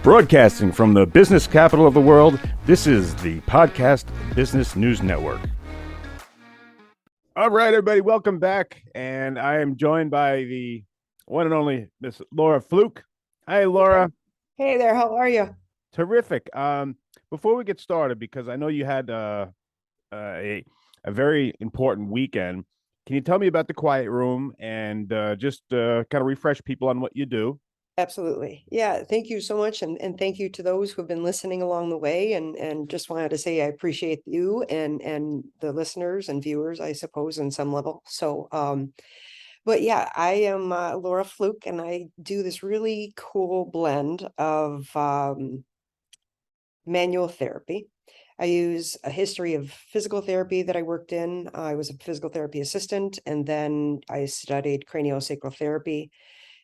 Broadcasting from the business capital of the world, this is the Podcast Business News Network. All right, everybody, welcome back. And I am joined by the one and only Miss Laura Fluke. Hi, Laura. Hey there, how are you? Terrific. Before we get started, because I know you had a very important weekend, can you tell me about the Quiet Room and just kind of refresh people on what you do? Absolutely. Yeah, thank you so much. And thank you to those who've been listening along the way. And just wanted to say I appreciate you and the listeners and viewers, I suppose, in some level. But yeah, I am Laura Fluke, and I do this really cool blend of manual therapy. I use a history of physical therapy that I worked in. I was a physical therapy assistant, and then I studied craniosacral therapy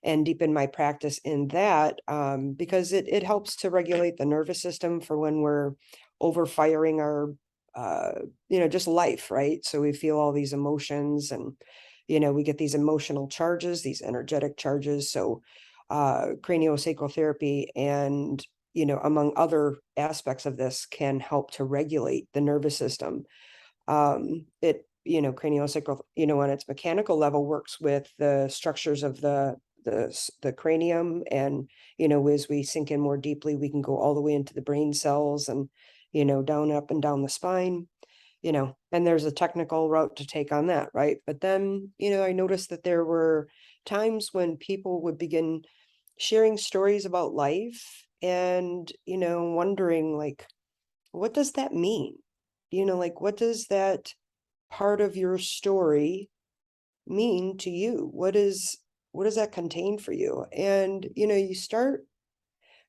and deepen my practice in that because it helps to regulate the nervous system for when we're overfiring our just life, right? So we feel all these emotions, and we get these emotional charges, these energetic charges. So craniosacral therapy and among other aspects of this can help to regulate the nervous system. Craniosacral, on its mechanical level, works with the structures of the cranium, and as we sink in more deeply, we can go all the way into the brain cells and down, up and down the spine, and there's a technical route to take on that, right? But then I noticed that there were times when people would begin sharing stories about life and wondering, like, what does that mean? Like, what does that part of your story mean to you? What does that contain for you? And you start,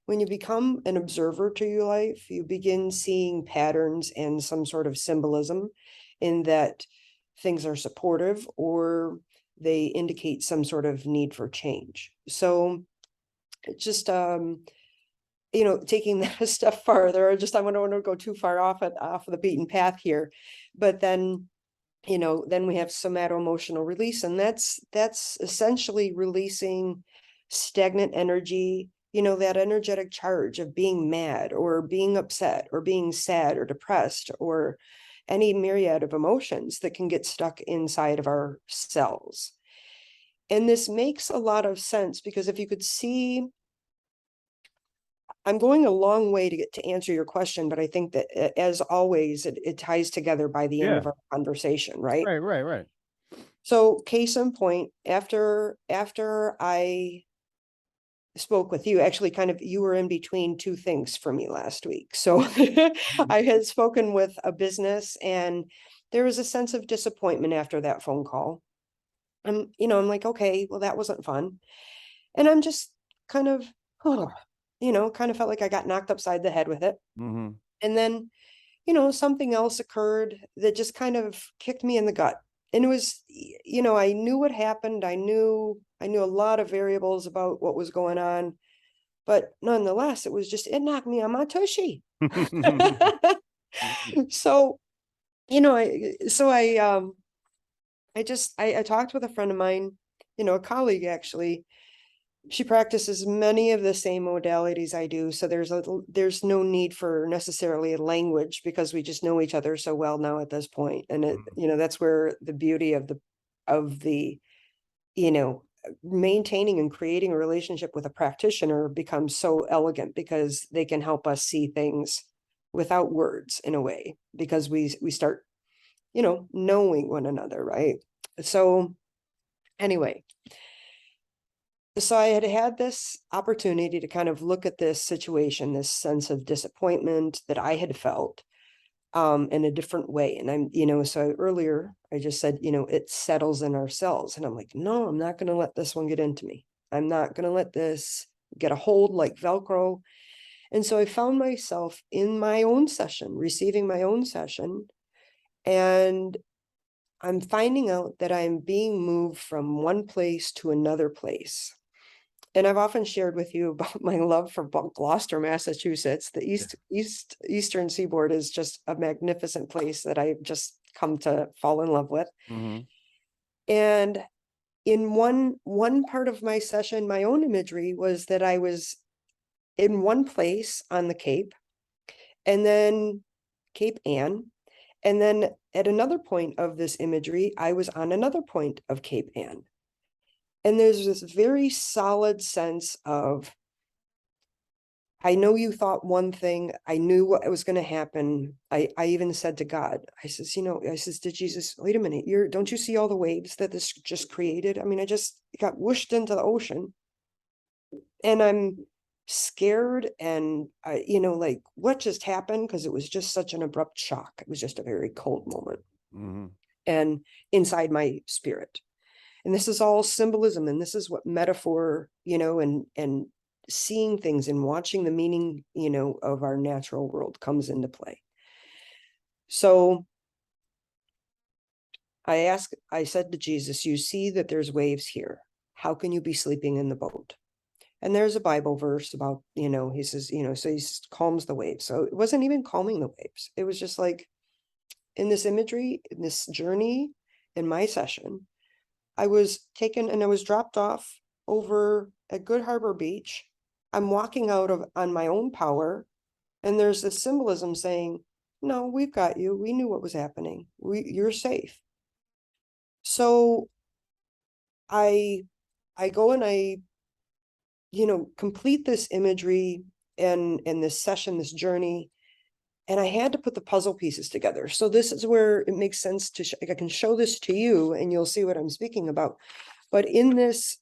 when you become an observer to your life, you begin seeing patterns and some sort of symbolism in that things are supportive or they indicate some sort of need for change. So it's just taking that a step farther, I don't want to go too far off of the beaten path here, but then then we have somato-emotional release, and that's essentially releasing stagnant energy, that energetic charge of being mad or being upset or being sad or depressed or any myriad of emotions that can get stuck inside of our cells. And this makes a lot of sense because if you could see, I'm going a long way to get to answer your question, but I think that as always, it ties together by the end of our conversation, right? Right. So case in point, after I spoke with you, actually kind of, you were in between two things for me last week. So I had spoken with a business, and there was a sense of disappointment after that phone call. And, I'm like, okay, well, that wasn't fun. And I'm just kind of, kind of felt like I got knocked upside the head with it. Mm-hmm. And then, something else occurred that just kind of kicked me in the gut. And it was, I knew what happened. I knew a lot of variables about what was going on, but nonetheless, it knocked me on my tushy. So, I talked with a friend of mine, a colleague actually. She practices many of the same modalities I do. So there's no need for necessarily a language because we just know each other so well now at this point. And that's where the beauty of the, maintaining and creating a relationship with a practitioner becomes so elegant because they can help us see things without words in a way, because we start, knowing one another. Right. So anyway, so I had this opportunity to kind of look at this situation, this sense of disappointment that I had felt in a different way. And so earlier I just said, it settles in our cells. And I'm like, no, I'm not going to let this one get into me. I'm not going to let this get a hold like Velcro. And so I found myself in my own session, receiving my own session. And I'm finding out that I'm being moved from one place to another place. And I've often shared with you about my love for Gloucester, Massachusetts. The eastern seaboard is just a magnificent place that I've just come to fall in love with. Mm-hmm. And in one part of my session, my own imagery was that I was in one place on the Cape, and then Cape Ann. And then at another point of this imagery, I was on another point of Cape Ann. And there's this very solid sense of, I know you thought one thing. I knew what was going to happen. I even said to God, I says, I says to Jesus, wait a minute, don't you see all the waves that this just created? I mean, I just got whooshed into the ocean, and I'm scared, and like, what just happened? Because it was just such an abrupt shock. It was just a very cold moment. Mm-hmm. And inside my spirit. And this is all symbolism, and this is what metaphor, and seeing things and watching the meaning, of our natural world comes into play. So I said to Jesus, you see that there's waves here. How can you be sleeping in the boat? And there's a Bible verse about, he says, so he calms the waves. So it wasn't even calming the waves. It was just like, in this imagery, in this journey, in my session, I was taken and I was dropped off over at Good Harbor Beach. I'm walking out on my own power, and there's this symbolism saying, no, we've got you. We knew what was happening. You're safe. So I go and I, complete this imagery and this session, this journey, and I had to put the puzzle pieces together. So this is where it makes sense to, I can show this to you and you'll see what I'm speaking about. But in this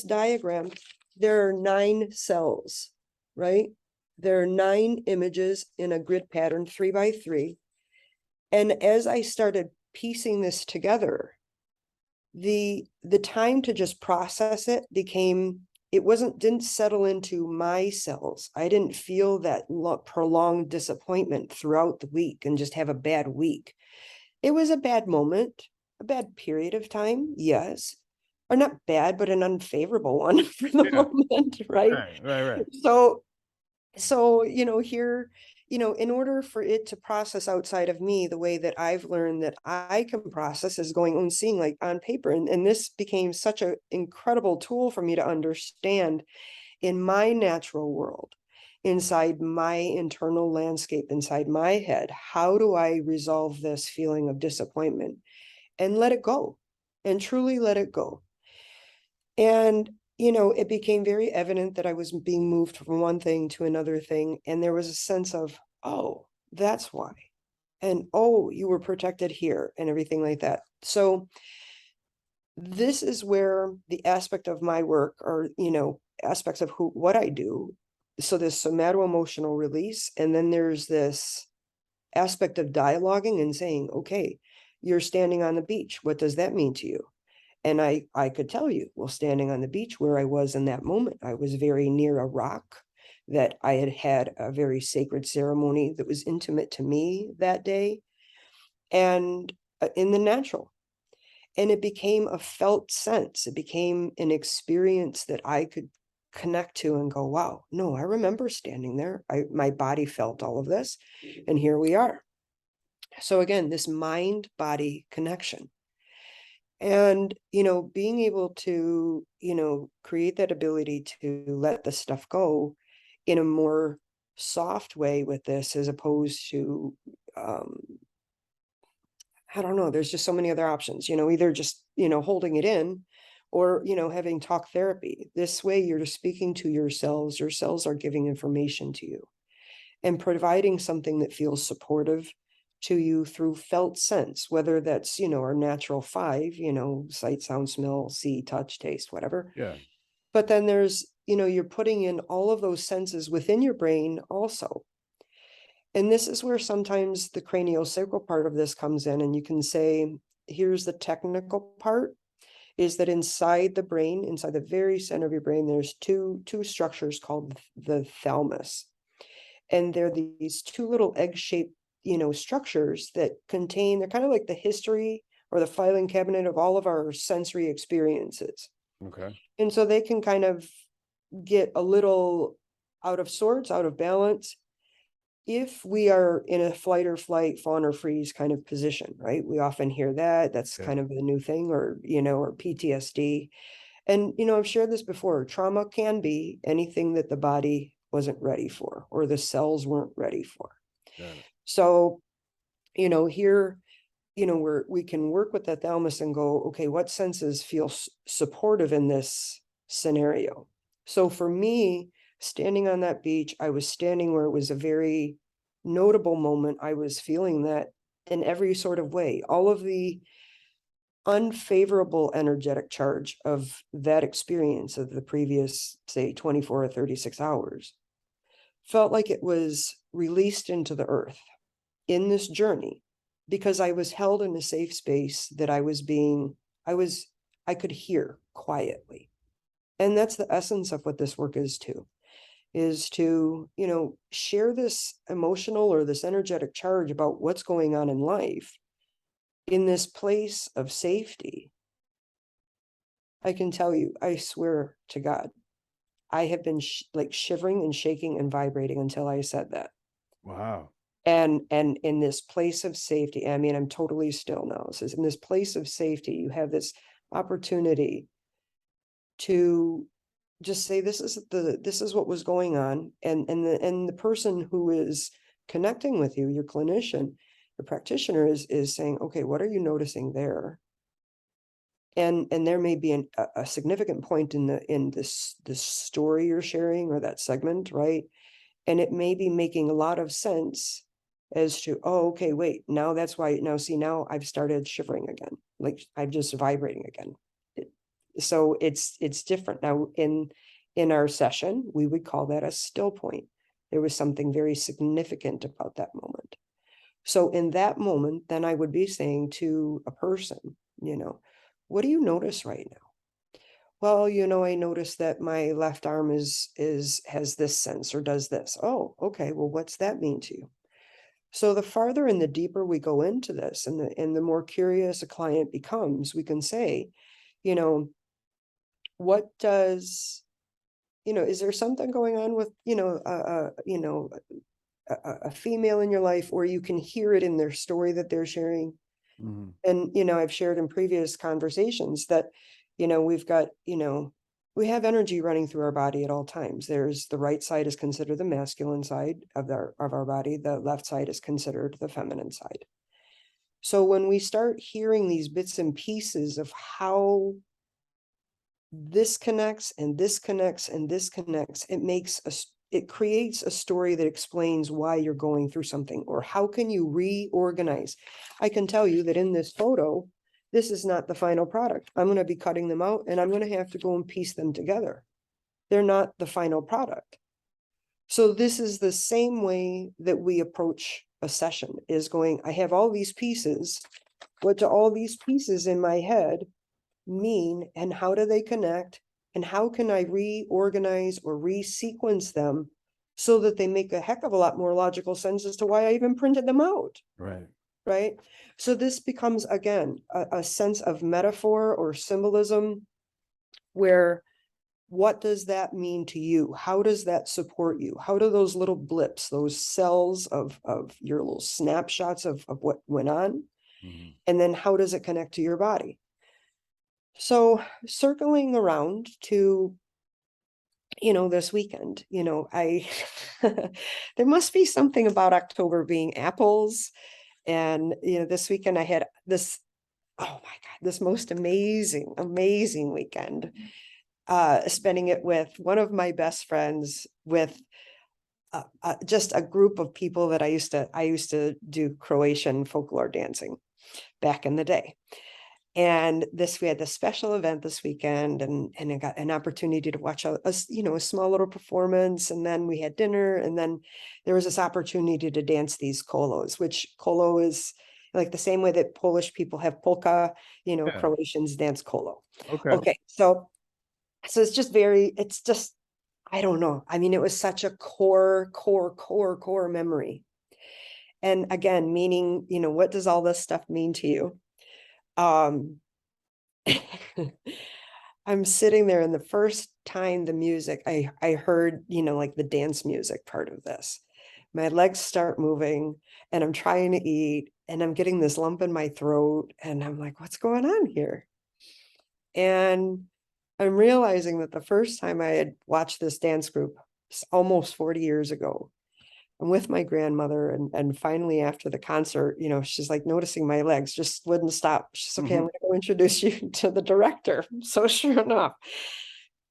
diagram, there are 9 cells, right? There are 9 images in a grid pattern, 3 by 3. And as I started piecing this together, the time to just process it didn't settle into my cells. I didn't feel that prolonged disappointment throughout the week and just have a bad week. It was a bad moment, a bad period of time, yes, or not bad, but an unfavorable one for the moment, right? Right. So, here, in order for it to process outside of me, the way that I've learned that I can process is going and seeing like on paper. And this became such an incredible tool for me to understand in my natural world, inside my internal landscape, inside my head. How do I resolve this feeling of disappointment and let it go, and truly let it go? And it became very evident that I was being moved from one thing to another thing. And there was a sense of, oh, that's why. And oh, you were protected here and everything like that. So this is where the aspect of my work, or, aspects of what I do. So there's somato-emotional release. And then there's this aspect of dialoguing and saying, okay, you're standing on the beach. What does that mean to you? And I could tell you, well, standing on the beach where I was in that moment, I was very near a rock that I had a very sacred ceremony that was intimate to me that day, and in the natural. And it became a felt sense. It became an experience that I could connect to and go, wow, no, I remember standing there. My body felt all of this, and here we are. So again, this mind-body connection. And, being able to, create that ability to let the stuff go in a more soft way with this, as opposed to, I don't know, there's just so many other options, either just, holding it in, or, having talk therapy. This way you're just speaking to your cells are giving information to you and providing something that feels supportive to you through felt sense, whether that's, our natural 5, sight, sound, smell, see, touch, taste, whatever. Yeah. But then there's, you're putting in all of those senses within your brain also. And this is where sometimes the craniosacral part of this comes in, and you can say, here's the technical part, is that inside the brain, inside the very center of your brain, there's two structures called the thalamus. And they're these 2 little egg-shaped, structures that they're kind of like the history or the filing cabinet of all of our sensory experiences. Okay. And so they can kind of get a little out of sorts, out of balance, if we are in a flight or flight, fawn or freeze kind of position, right? We often hear that. That's kind of the new thing, or, or PTSD. And, I've shared this before. Trauma can be anything that the body wasn't ready for, or the cells weren't ready for. Got it. So, here, we can work with the thalamus and go, okay, what senses feel supportive in this scenario? So for me, standing on that beach, I was standing where it was a very notable moment. I was feeling that in every sort of way. All of the unfavorable energetic charge of that experience of the previous, say, 24 or 36 hours felt like it was released into the earth in this journey, because I was held in a safe space that I could hear quietly. And that's the essence of what this work is to, share this emotional or this energetic charge about what's going on in life in this place of safety. I can tell you, I swear to God, I have been like shivering and shaking and vibrating until I said that. Wow. And in this place of safety, I mean, I'm totally still now. So in this place of safety, you have this opportunity to just say, this is what was going on. And the person who is connecting with you, your clinician, the practitioner is saying, okay, what are you noticing there? And there may be a significant point in this story you're sharing, or that segment, right? And it may be making a lot of sense as to, oh, okay, wait, now that's why, now I've started shivering again, like I'm just vibrating again. So it's different now. In our session, we would call that a still point. There was something very significant about that moment. So in that moment, then I would be saying to a person, what do you notice right now? Well, I noticed that my left arm has this sense, or does this. Oh, okay. Well, what's that mean to you? So the farther and the deeper we go into this, and the more curious a client becomes, we can say, what does, is there something going on with, a female in your life, or you can hear it in their story that they're sharing? Mhm. And, I've shared in previous conversations that, we've got, we have energy running through our body at all times. There's the right side is considered the masculine side of our body. The left side is considered the feminine side. So when we start hearing these bits and pieces of how this connects and this connects and this connects, it creates a story that explains why you're going through something, or how can you reorganize. I can tell you that in this photo, this is not the final product. I'm going to be cutting them out, and I'm going to have to go and piece them together. They're not the final product. So this is the same way that we approach a session, is going, I have all these pieces. What do all these pieces in my head mean, and how do they connect, and how can I reorganize or resequence them so that they make a heck of a lot more logical sense as to why I even printed them out. Right. So this becomes, again, a sense of metaphor or symbolism, where what does that mean to you? How does that support you? How do those little blips, those cells of your little snapshots of what went on, Mm-hmm. and then how does it connect to your body? So circling around to, this weekend, I, there must be something about October being apples. And, this weekend I had this, oh my God, this most amazing, amazing weekend, spending it with one of my best friends, with just a group of people that I used to do Croatian folklore dancing back in the day. And we had this special event this weekend, and I got an opportunity to watch a small little performance. And then we had dinner, and then there was this opportunity to dance these kolos, which kolo is like the same way that Polish people have polka, Yeah. Croatians dance kolo. Okay. Okay. So it's just, I don't know. I mean, it was such a core memory. And again, meaning, what does all this stuff mean to you? I'm sitting there, and the first time the music, I heard, like the dance music part of this, my legs start moving, and I'm trying to eat, and I'm getting this lump in my throat, and I'm like, what's going on here? And I'm realizing that the first time I had watched this dance group almost 40 years ago. I'm with my grandmother, and finally after the concert, she's like noticing my legs just wouldn't stop. She's okay, I'm Mhm. going to go introduce you to the director. So sure enough.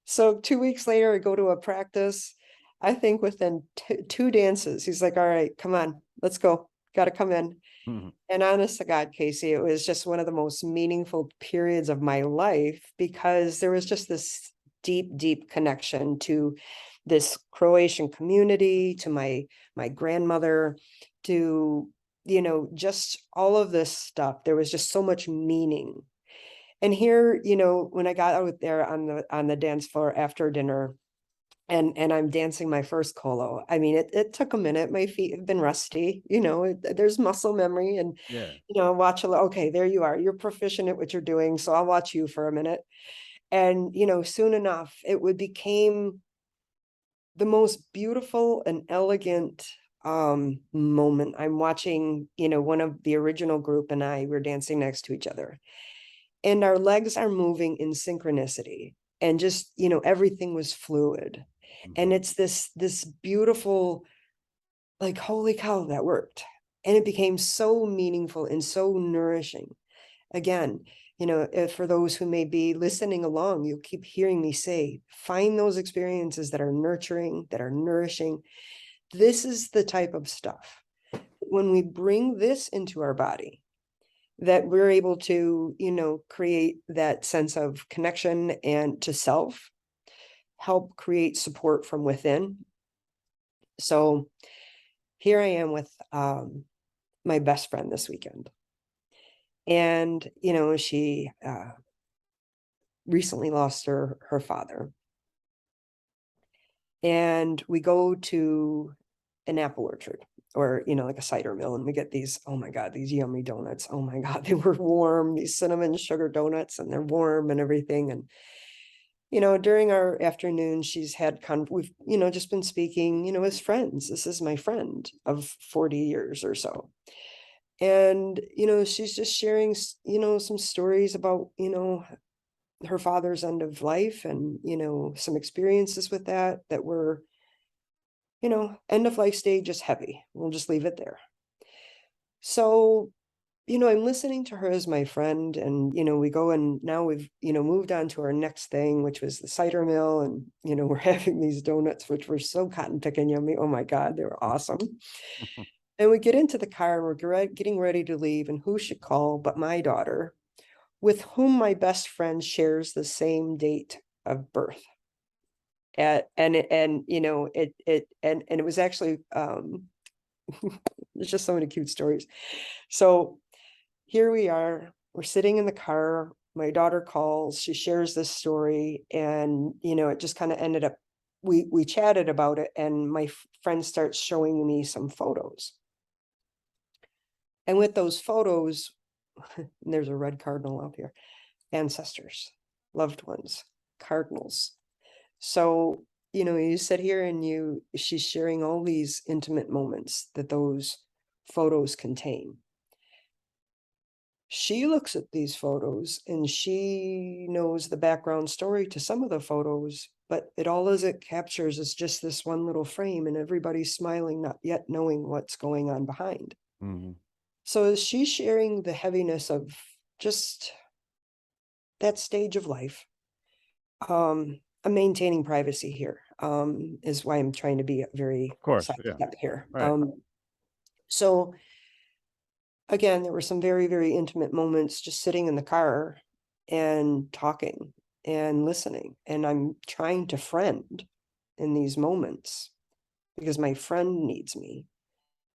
So 2 weeks later, I go to a practice. I think within two dances, he's like, all right, come on, let's go. Got to come in. Mhm. And honest to God, Casey, it was just one of the most meaningful periods of my life because there was just this deep, deep connection to this Croatian community, to my grandmother, to just all of this stuff. There was just so much meaning. And here, when I got out there on the dance floor after dinner, and I'm dancing my first colo. I mean, it took a minute. My feet have been rusty, there's muscle memory, and Yeah. watch okay, there you are. You're proficient at what you're doing. So I'll watch you for a minute. And soon enough, it would became the most beautiful and elegant moment. I'm watching, one of the original group and I were dancing next to each other. And our legs are moving in synchronicity. And just, everything was fluid. Mhm. And it's this beautiful, like, holy cow, that worked. And it became so meaningful and so nourishing. Again, if for those who may be listening along, you'll keep hearing me say, find those experiences that are nurturing, that are nourishing. This is the type of stuff. When we bring this into our body, that we're able to, create that sense of connection and to self, help create support from within. So here I am with my best friend this weekend. And, she recently lost her father. And we go to an apple orchard or, like a cider mill, and we get these, oh my God, these yummy donuts. Oh my God, they were warm, these cinnamon sugar donuts, and they're warm and everything. And, during our afternoon, she's had, we've, just been speaking, as friends. This is my friend of 40 years or so. And, she's just sharing, some stories about, her father's end of life and, some experiences with that were, end of life stage is heavy. We'll just leave it there. So, I'm listening to her as my friend, and, we go, and now we've, moved on to our next thing, which was the cider mill. And, we're having these donuts, which were so cotton picking yummy. Oh my God, they were awesome. And we get into the car and we're getting ready to leave. And who should call but my daughter, with whom my best friend shares the same date of birth. And it was actually there's just so many cute stories. So here we are, we're sitting in the car, my daughter calls, she shares this story, and it just kind of ended up, we chatted about it, and my friend starts showing me some photos. And with those photos, there's a red cardinal out here, ancestors, loved ones, cardinals. So, you sit here and she's sharing all these intimate moments that those photos contain. She looks at these photos and she knows the background story to some of the photos, but all as it captures is just this one little frame, and everybody's smiling, not yet knowing what's going on behind. Mhm. So as she's sharing the heaviness of just that stage of life, I'm maintaining privacy here, is why I'm trying to be very Of course. Yeah. sidestep here. Right. So again, there were some very, very intimate moments just sitting in the car and talking and listening. And I'm trying to friend in these moments because my friend needs me.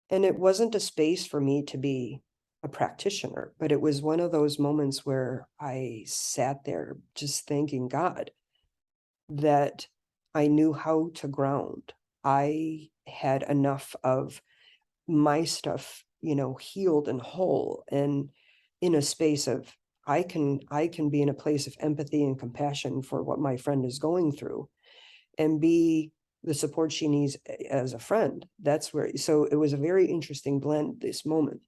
And it wasn't a space for me to be a practitioner, but it was one of those moments where I sat there just thanking God that I knew how to ground. I had enough of my stuff, healed and whole, and in a space of I can be in a place of empathy and compassion for what my friend is going through and be the support she needs as a friend. That's where, so it was a very interesting blend, this moment.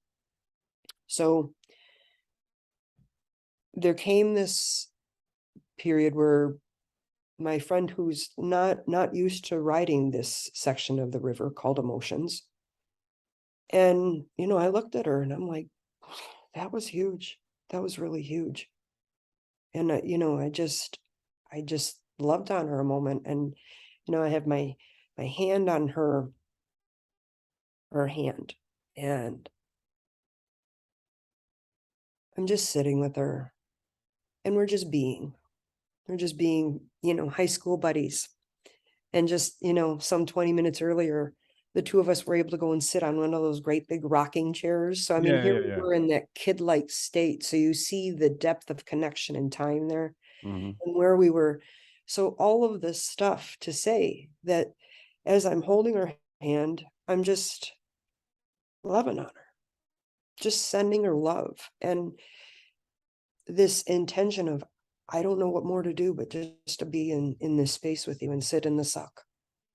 So there came this period where my friend who's not used to riding this section of the river called Emotions. And, I looked at her and I'm like, that was huge. That was really huge. And, I just loved on her a moment. And, I have my hand on her hand, and I'm just sitting with her, and we're just being, high school buddies. And just, some 20 minutes earlier, the two of us were able to go and sit on one of those great big rocking chairs. So, I mean, Yeah, here yeah, we yeah. were in that kid-like state. So you see the depth of connection and time there Hmm. and where we were. So all of this stuff to say that as I'm holding her hand, I'm just loving on her, just sending her love. And this intention of, I don't know what more to do, but just to be in this space with you and sit in the suck,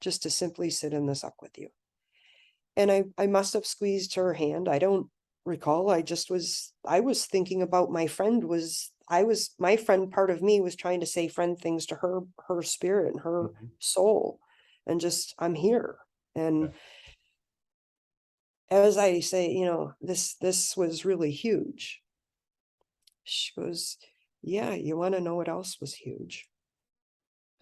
just to simply sit in the suck with you. And I must have squeezed her hand. I don't recall. I was thinking about my friend, part of me was trying to say friend things to her spirit and her Hmm. soul, and just, I'm here. Yeah. And as I say, this was really huge. She goes, yeah, you want to know what else was huge?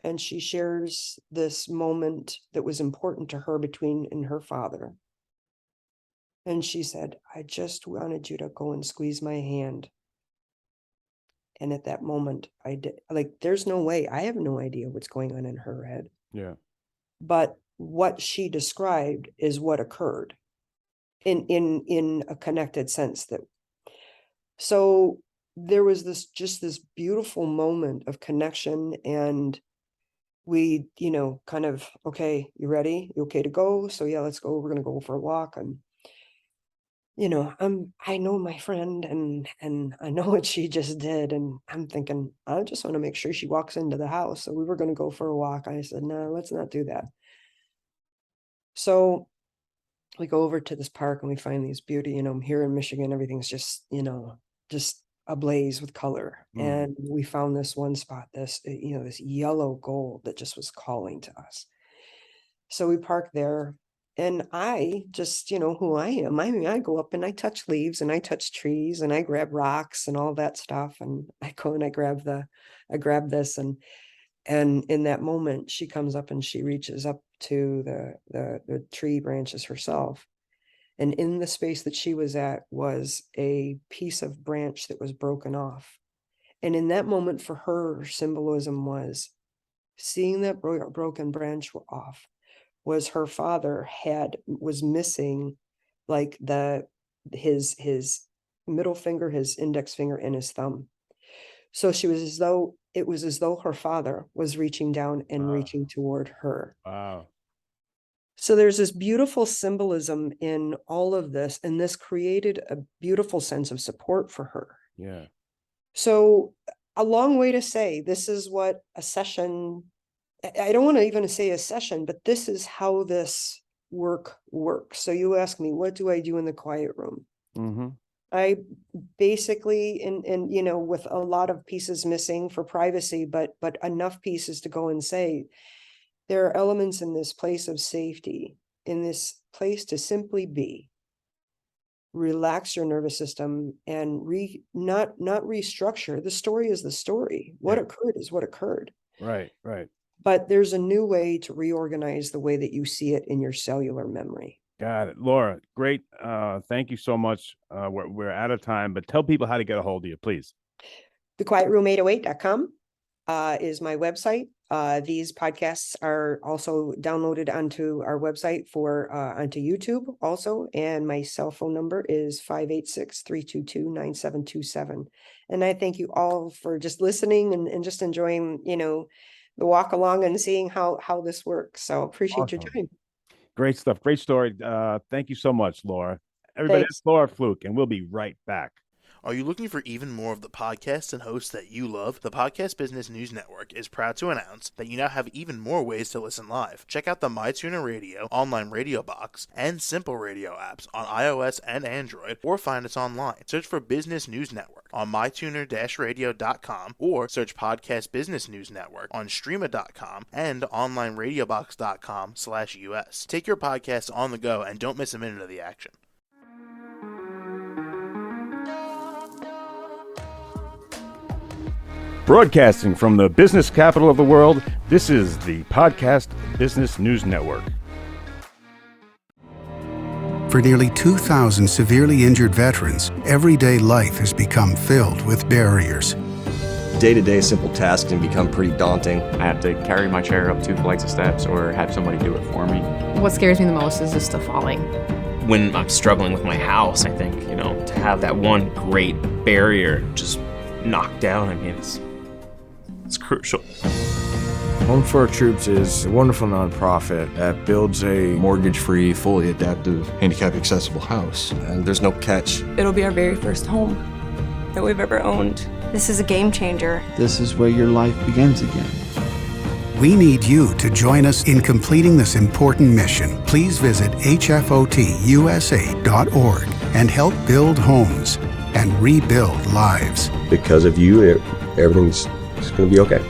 And she shares this moment that was important to her between and her father. And she said, I just wanted you to go and squeeze my hand. And at that moment, I did. Like, there's no way. I have no idea what's going on in her head. Yeah. But what she described is what occurred in a connected sense. That so there was this beautiful moment of connection. And we, kind of, okay, you ready? You okay to go? So yeah, let's go. We're gonna go for a walk. And I know my friend, and I know what she just did, and I'm thinking, I just want to make sure she walks into the house. So we were going to go for a walk. I said, no, let's not do that. So we go over to this park and we find these beauty, here in Michigan, everything's just, just ablaze with color. Mm. And we found this one spot, this yellow gold that just was calling to us. So we park there, and I just, who I am. I mean, I go up and I touch leaves and I touch trees and I grab rocks and all that stuff. And I go and I grab this, and in that moment, she comes up and she reaches up to the tree branches herself. And in the space that she was at was a piece of branch that was broken off. And in that moment, for her, symbolism was seeing that broken branch off was her father was missing, like his middle finger, his index finger, and his thumb. So it was as though her father was reaching down and Wow. reaching toward her. Wow. So there's this beautiful symbolism in all of this, and this created a beautiful sense of support for her. Yeah. So a long way to say this is what a session, I don't want to even say a session, but this is how this work works. So you ask me, what do I do in the quiet room? Mm-hmm. I basically, and with a lot of pieces missing for privacy, but enough pieces to go and say, there are elements in this place of safety, in this place to simply be, relax your nervous system, and not restructure. The story is the story. What Yeah. occurred is what occurred. Right. Right. But there's a new way to reorganize the way that you see it in your cellular memory. Got it. Laura, great. Thank you so much. We're out of time, but tell people how to get a hold of you, please. TheQuietRoom808.com is my website. These podcasts are also downloaded onto our website onto YouTube also. And my cell phone number is 586-322-9727. And I thank you all for just listening and just enjoying, the walk along and seeing how this works. So appreciate your Awesome. time. Great stuff. Great story. Thank you so much, Laura. Everybody, that's Thanks. Laura Fluke, and we'll be right back. Are you looking for even more of the podcasts and hosts that you love? The Podcast Business News Network is proud to announce that you now have even more ways to listen live. Check out the MyTuner Radio, online radio box, and Simple Radio apps on iOS and Android, or find us online. Search for Business News Network on mytuner-radio.com, or search Podcast Business News Network on streama.com and onlineradiobox.com/US. Take your podcast on the go and don't miss a minute of the action. Broadcasting from the business capital of the world, this is the Podcast Business News Network. For nearly 2,000 severely injured veterans, everyday life has become filled with barriers. Day-to-day simple tasks can become pretty daunting. I have to carry my chair up 2 flights of steps or have somebody do it for me. What scares me the most is just the falling. When I'm struggling with my house, I think, to have that one great barrier just knocked down, it's crucial. Home for Our Troops is a wonderful nonprofit that builds a Mortgage-free, fully adaptive, handicap-accessible house. And there's no catch. It'll be our very first home that we've ever owned. This is a game changer. This is where your life begins again. We need you to join us in completing this important mission. Please visit hfotusa.org and help build homes and rebuild lives. Because of you, everything's going to be okay.